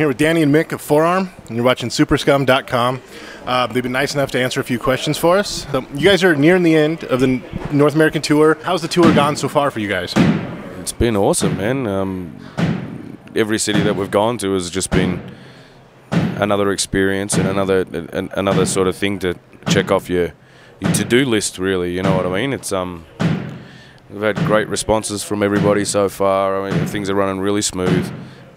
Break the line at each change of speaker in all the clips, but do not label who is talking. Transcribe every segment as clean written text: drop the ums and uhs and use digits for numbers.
here with Danny and Mick of Forearm, and you're watching Superskum.com. They've been nice enough to answer a few questions for us. So you guys are nearing the end of the North American tour. How's the tour gone so far for you guys?
It's been awesome, man. Every city that we've gone to has just been another experience and another sort of thing to check off your to-do list, really. You know what I mean? It's we've had great responses from everybody so far. I mean, things are running really smooth.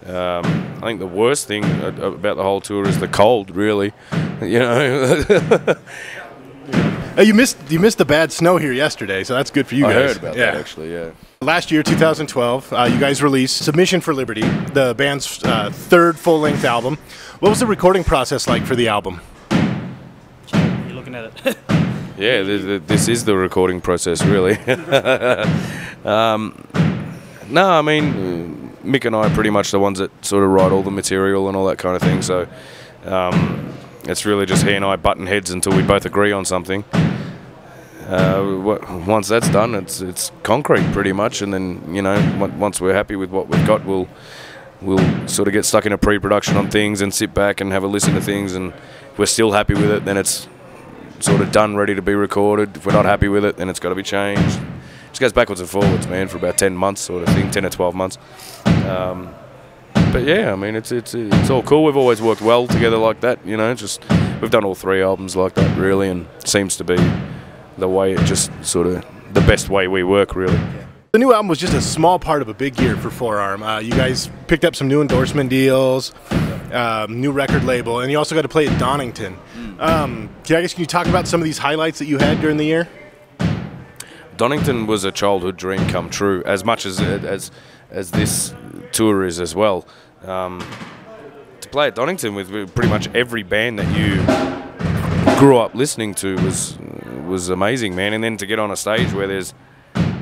I think the worst thing about the whole tour is the cold, really. You know.
You missed the bad snow here yesterday, so that's good for you guys.
I heard about that, actually. Yeah.
Last year, 2012, you guys released Submission for Liberty, the band's third full-length album. What was the recording process like for the album?
You're looking at it.
Yeah, this is the recording process, really. No, I mean, Mick and I are pretty much the ones that sort of write all the material and all that kind of thing, so it's really just he and I button heads until we both agree on something. Once that's done, it's concrete pretty much, and then, you know, once we're happy with what we've got, we'll sort of get stuck into pre-production on things and sit back and have a listen to things, and if we're still happy with it, then it's sort of done, ready to be recorded. If we're not happy with it, then it's got to be changed. Just goes backwards and forwards, man, for about 10 months sort of thing, 10 or 12 months. But yeah, I mean, it's all cool. We've always worked well together like that, you know. Just we've done all 3 albums like that, really, and it seems to be the way, it just sort of the best way we work, really.
The new album was just a small part of a big year for Forearm. You guys picked up some new endorsement deals, new record label, and you also got to play at Donington. Can you talk about some of these highlights that you had during the year?
Donington was a childhood dream come true, as much as this tour is as well. To play at Donington with pretty much every band that you grew up listening to was amazing, man. And then to get on a stage where there's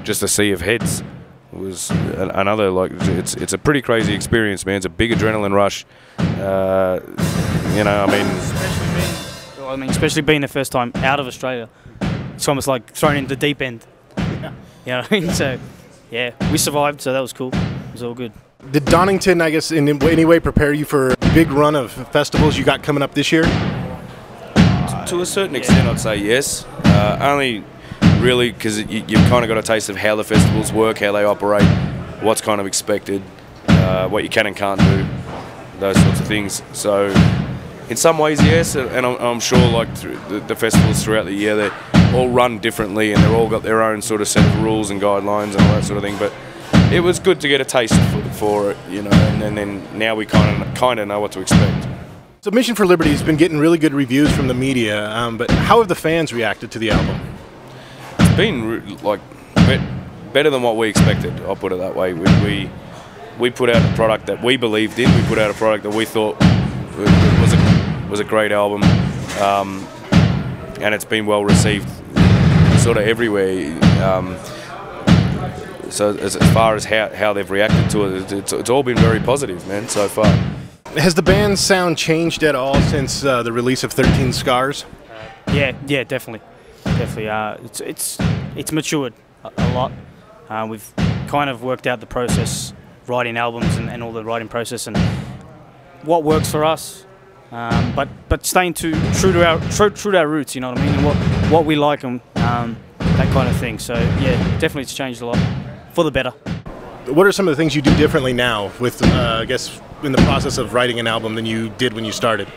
just a sea of heads was another, like, it's a pretty crazy experience, man. It's a big adrenaline rush. You know, I mean,
especially being the first time out of Australia, it's almost like thrown into the deep end. You know what I mean? So, yeah, we survived, so that was cool. It was all good.
Did Donington, I guess, in any way prepare you for a big run of festivals you got coming up this year?
To a certain extent, I'd say yes. Only really because you've kind of got a taste of how the festivals work, how they operate, what's kind of expected, what you can and can't do, those sorts of things. So, in some ways, yes, and I'm sure, like, through the festivals throughout the year, they all run differently, and they've all got their own sort of set of rules and guidelines and all that sort of thing. But it was good to get a taste for it, you know, and then now we kind of know what to expect.
Submission for Liberty has been getting really good reviews from the media, but how have the fans reacted to the album?
It's been like better than what we expected. I'll put it that way. We put out a product that we believed in. We put out a product that we thought was a great album, and it's been well received, sort of everywhere. So as far as how they've reacted to it, it's all been very positive, man, so far.
Has the band's sound changed at all since the release of 13 Scars?
Yeah, definitely. It's matured a lot. We've kind of worked out the process, writing albums and all the writing process and what works for us. But staying true to our roots, you know what I mean, and what we like and that kind of thing. So yeah, definitely it's changed a lot for the better.
What are some of the things you do differently now with, I guess, in the process of writing an album than you did when you started?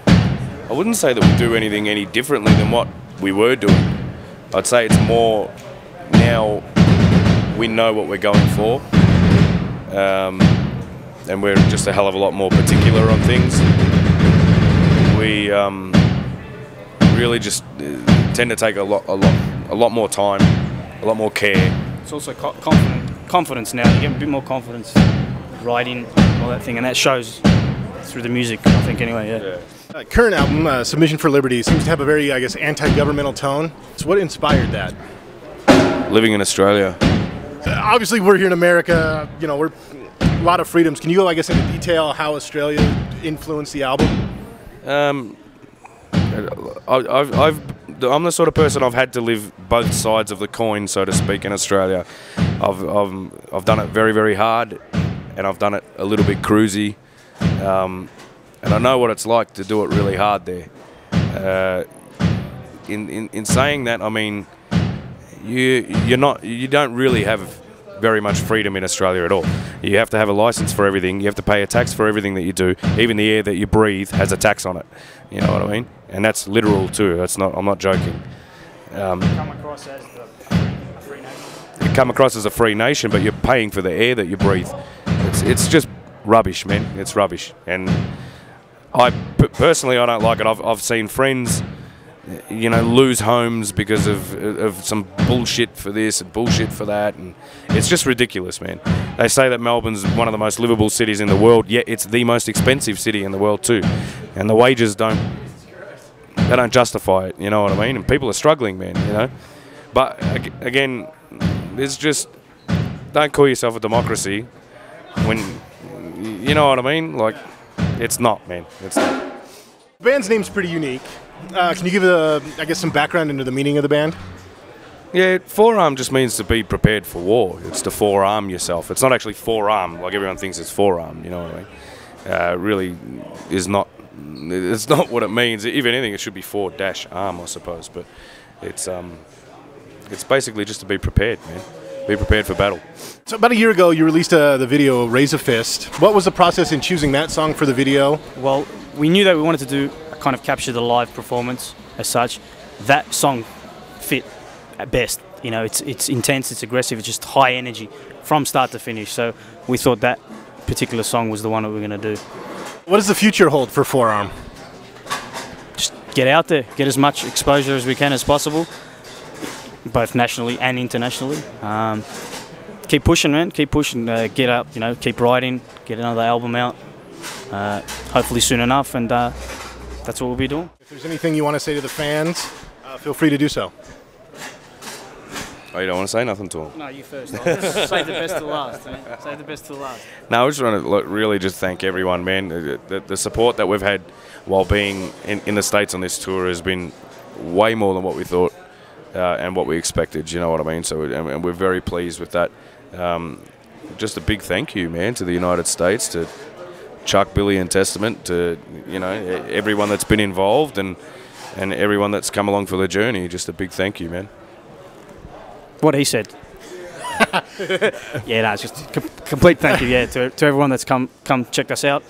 I wouldn't say that we do anything any differently than what we were doing. I'd say it's more now we know what we're going for, and we're just a hell of a lot more particular on things. We really just tend to take a lot more time, a lot more care.
It's also confidence now. You get a bit more confidence writing, all that thing, and that shows through the music, I think, anyway. Yeah.
Current album, Submission for Liberty, seems to have a very, I guess, anti-governmental tone. So what inspired that?
Living in Australia.
Obviously, we're here in America. You know, we're a lot of freedoms. Can you go, I guess, into detail how Australia influenced the album?
I'm the sort of person, I've had to live both sides of the coin, so to speak, in Australia. I've done it very, very hard, and I've done it a little bit cruisy. and I know what it's like to do it really hard there. In saying that, I mean, you don't really have very much freedom in Australia at all. You have to have a license for everything. You have to pay a tax for everything that you do. Even the air that you breathe has a tax on it. You know what I mean? And that's literal too. That's not. I'm not joking.
Come across as a free nation.
You come across as a free nation, but you're paying for the air that you breathe. It's just rubbish, man. It's rubbish. And personally, I don't like it. I've seen friends, you know, lose homes because of some bullshit for this and bullshit for that, and it's just ridiculous, man. They say that Melbourne's one of the most livable cities in the world, yet it's the most expensive city in the world too, and the wages don't justify it. You know what I mean? And people are struggling, man. You know, but again, it's just, don't call yourself a democracy when, you know what I mean? Like, it's not, man. It's not.
The band's name's pretty unique. Can you give, I guess, some background into the meaning of the band?
Yeah, forearm just means to be prepared for war. It's to forearm yourself. It's not actually forearm like everyone thinks it's forearm. You know what I mean? Really is not. It's not what it means. If anything, it should be _arm, I suppose. But it's basically just to be prepared, man. Be prepared for battle.
So about a year ago, you released the video "Raise a Fist." What was the process in choosing that song for the video?
Well, we knew that we wanted to do kind of capture the live performance as such. That song fit at best. You know, it's intense, it's aggressive, it's just high energy from start to finish. So we thought that particular song was the one that we were going to do.
What does the future hold for Forearm?
Just get out there, get as much exposure as we can as possible, both nationally and internationally. Keep pushing, man. Keep pushing. Get up. You know, keep writing. Get another album out. Hopefully soon enough, and that's what we'll be doing.
If there's anything you want to say to the fans, feel free to do so.
Oh, you don't want to say nothing to them?
No, you first. I'll save the best to last. Man. Save the best to last.
No, I just want to really just thank everyone, man. The support that we've had while being in the States on this tour has been way more than what we thought and what we expected. You know what I mean? So, and we're very pleased with that. Just a big thank you, man, to the United States, to Chuck, Billy, and Testament, to everyone that's been involved and everyone that's come along for the journey. Just a big thank you, man.
What he said. Yeah, no, it's just complete thank you, yeah, to everyone that's come check us out,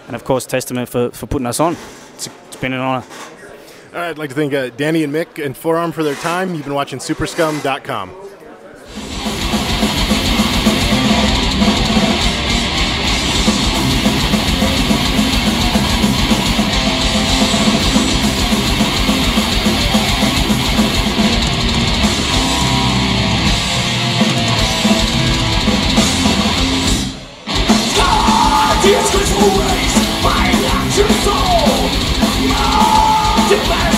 and of course Testament for putting us on. It's been an honour.
All right, I'd like to thank Danny and Mick and Forearm for their time. You've been watching Superskum.com.
Tears could erase my natural soul. No,